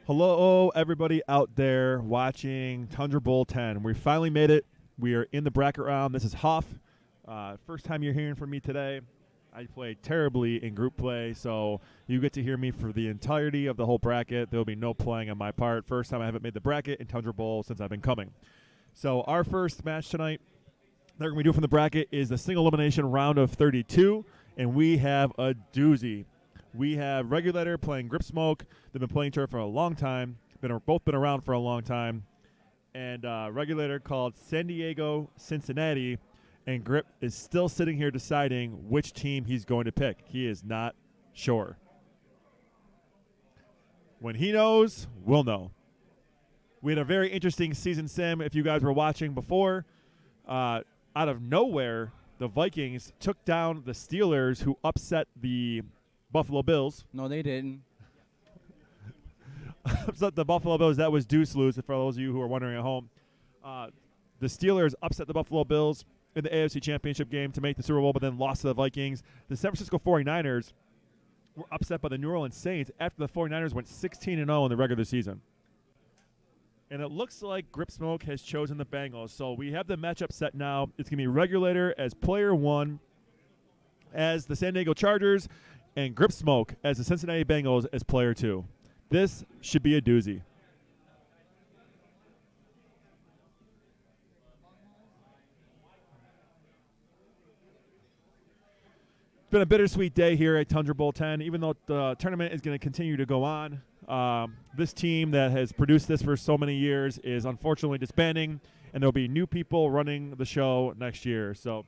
Hello, everybody out there watching Tundra Bowl 10. We finally made it. We are in the bracket round. This is Huff. First time you're hearing from me today. I played terribly in group play, so you get to hear me for the entirety of the whole bracket. There will be no playing on my part. First time I haven't made the bracket in Tundra Bowl since I've been coming. So our first match tonight that we're going to do from the bracket is the single elimination round of 32, and we have a doozy. We have Regulator playing Grip Smoke. They've been playing turf for a long time. Both been around for a long time. And Regulator called San Diego Cincinnati. And Grip is still sitting here deciding which team he's going to pick. He is not sure. When he knows, we'll know. We had a very interesting season sim if you guys were watching before. Out of nowhere, the Vikings took down the Steelers, who upset the Buffalo Bills. No, they didn't. Upset the Buffalo Bills. That was deuce lose, for those of you who are wondering at home. The Steelers upset the Buffalo Bills in the AFC Championship game to make the Super Bowl, but then lost to the Vikings. The San Francisco 49ers were upset by the New Orleans Saints after the 49ers went 16-0 in the regular season. And it looks like Grip Smoke has chosen the Bengals. So we have the matchup set now. It's going to be Regulator as player one, as the San Diego Chargers, and Grip Smoke as the Cincinnati Bengals as player two. This should be a doozy. It's been a bittersweet day here at Tundra Bowl 10. Even though the tournament is going to continue to go on, this team that has produced this for so many years is unfortunately disbanding, and there'll be new people running the show next year. So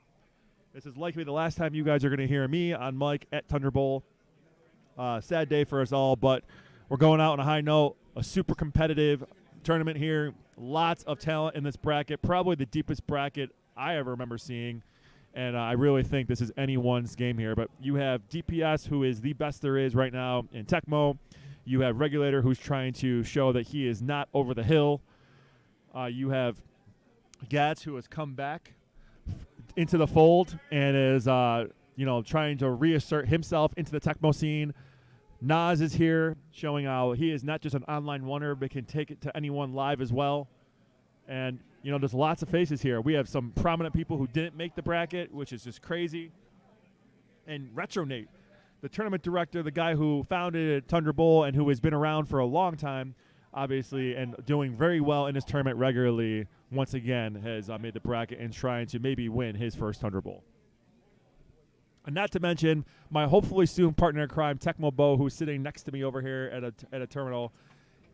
this is likely the last time you guys are going to hear me on mic at Tundra Bowl. Sad day for us all, but we're going out on a high note. A super competitive tournament here. Lots of talent in this bracket. Probably the deepest bracket I ever remember seeing. And I really think this is anyone's game here. But you have DPS, who is the best there is right now in Tecmo. You have Regulator, who's trying to show that he is not over the hill. You have Gats, who has come back into the fold and is trying to reassert himself into the Tecmo scene. Nas is here, showing how he is not just an online wonder, but can take it to anyone live as well. And, there's lots of faces here. We have some prominent people who didn't make the bracket, which is just crazy. And Retronate, the tournament director, the guy who founded Tundra Bowl and who has been around for a long time, obviously, and doing very well in his tournament regularly, once again has made the bracket and trying to maybe win his first Tundra Bowl. And not to mention my hopefully soon partner in crime, Tecmo Bo, who's sitting next to me over here at a terminal.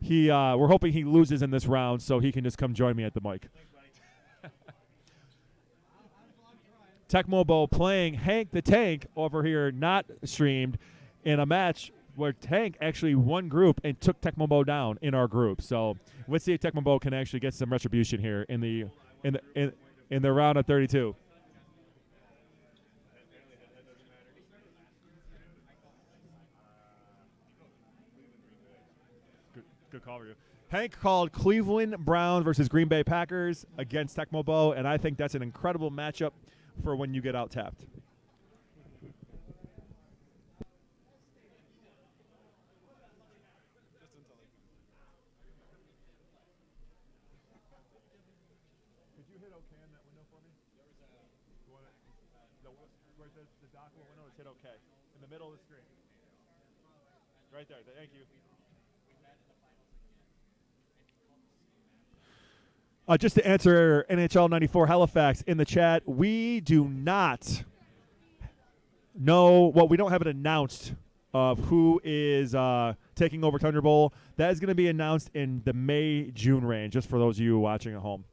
We're hoping he loses in this round so he can just come join me at the mic. Tecmo Bo playing Hank the Tank over here, not streamed, in a match where Tank actually won group and took Tecmo Bo down in our group. So let's see if Tecmo Bo can actually get some retribution here in the round of 32. Good call for you. Hank called Cleveland Browns versus Green Bay Packers against Tecmo Bo, and I think that's an incredible matchup for when you get out tapped. Could you hit OK on that window for me? Right there, the document window is hit OK. In the middle of the screen. Right there. Thank you. Just to answer NHL 94 Halifax in the chat, we do not know, we don't have it announced of who is taking over Tundra Bowl. That is going to be announced in the May-June range, just for those of you watching at home.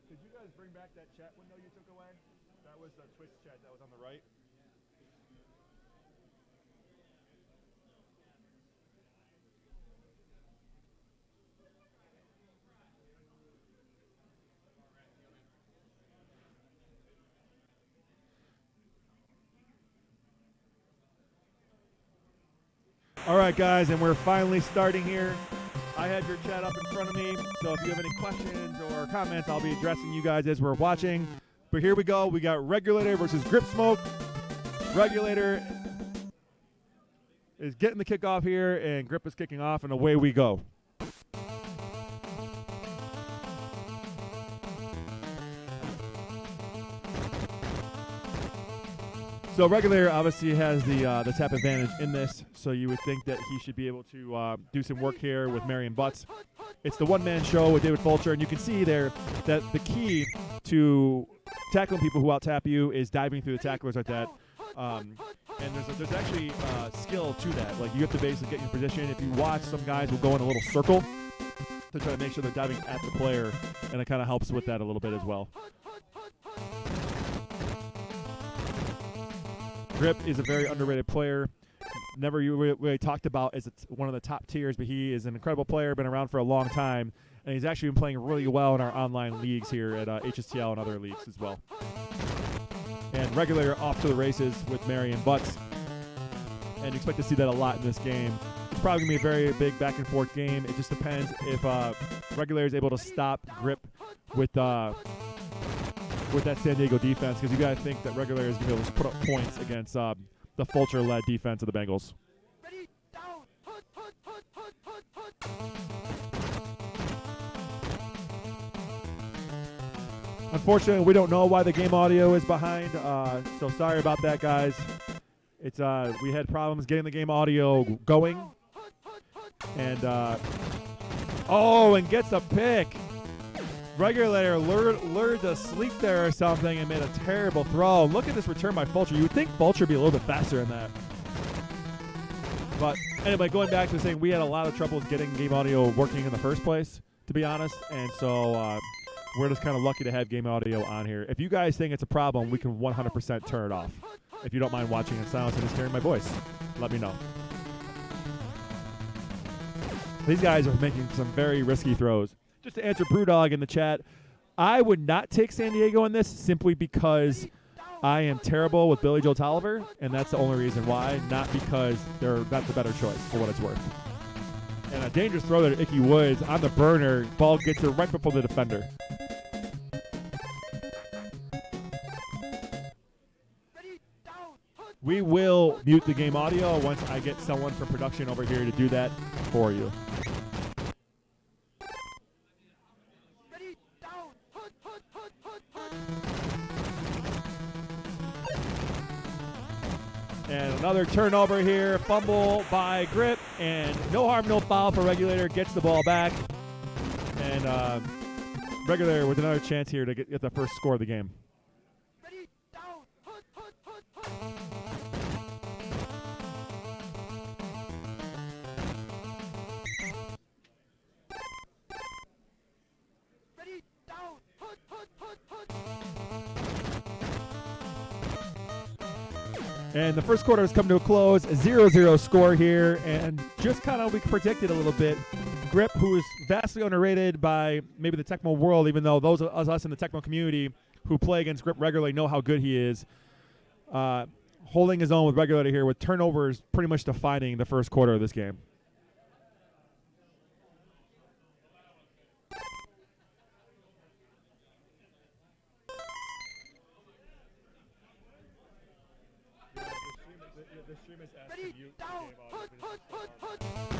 Could you guys bring back that chat window you took away? That was the Twitch chat that was on the right. All right, guys, and we're finally starting here. I have your chat up in front of me, so if you have any questions or comments, I'll be addressing you guys as we're watching. But here we go. We got Regulator versus Grip Smoke. Regulator is getting the kickoff here, and Grip is kicking off, and away we go. So Regulator obviously has the tap advantage in this, so you would think that he should be able to do some work here with Marion Butts. It's the one-man show with David Fulcher, and you can see there that the key to tackling people who out-tap you is diving through the tacklers like that. And there's actually skill to that. Like, you have to basically get in position. If you watch, some guys will go in a little circle to try to make sure they're diving at the player, and it kind of helps with that a little bit as well. Grip is a very underrated player. Never really talked about as one of the top tiers, but he is an incredible player, been around for a long time, and he's actually been playing really well in our online leagues here at HSTL and other leagues as well. And Regulator off to the races with Marion Butts, and you expect to see that a lot in this game. It's probably going to be a very big back-and-forth game. It just depends if Regulator is able to stop Grip with that San Diego defense, because you got to think that Regulator is going to be able to put up points against the Fulcher-led defense of the Bengals. Unfortunately, we don't know why the game audio is behind, so sorry about that, guys. It's we had problems getting the game audio going, and and gets a pick. Regulator lured to sleep there or something and made a terrible throw. Look at this return by Fulcher. You would think Fulcher would be a little bit faster in that. But anyway, going back to saying we had a lot of trouble getting game audio working in the first place, to be honest. And so we're just kind of lucky to have game audio on here. If you guys think it's a problem, we can 100% turn it off. If you don't mind watching in silence and just hearing my voice, let me know. These guys are making some very risky throws. Just to answer Brewdog in the chat, I would not take San Diego in this simply because I am terrible with Billy Joe Tolliver, and that's the only reason why, not because they're not the better choice for what it's worth. And a dangerous throw there to Icky Woods on the burner. Ball gets her right before the defender. We will mute the game audio once I get someone from production over here to do that for you. And another turnover here, fumble by Grip, and no harm, no foul for Regulator, gets the ball back. And Regulator with another chance here to get the first score of the game. And the first quarter has come to a close, a 0-0 score here, and just kind of we predicted a little bit. Grip, who is vastly underrated by maybe the Tecmo world, even though those of us in the Tecmo community who play against Grip regularly know how good he is, holding his own with Regulator here with turnovers pretty much defining the first quarter of this game. The stream is asking you to game audio.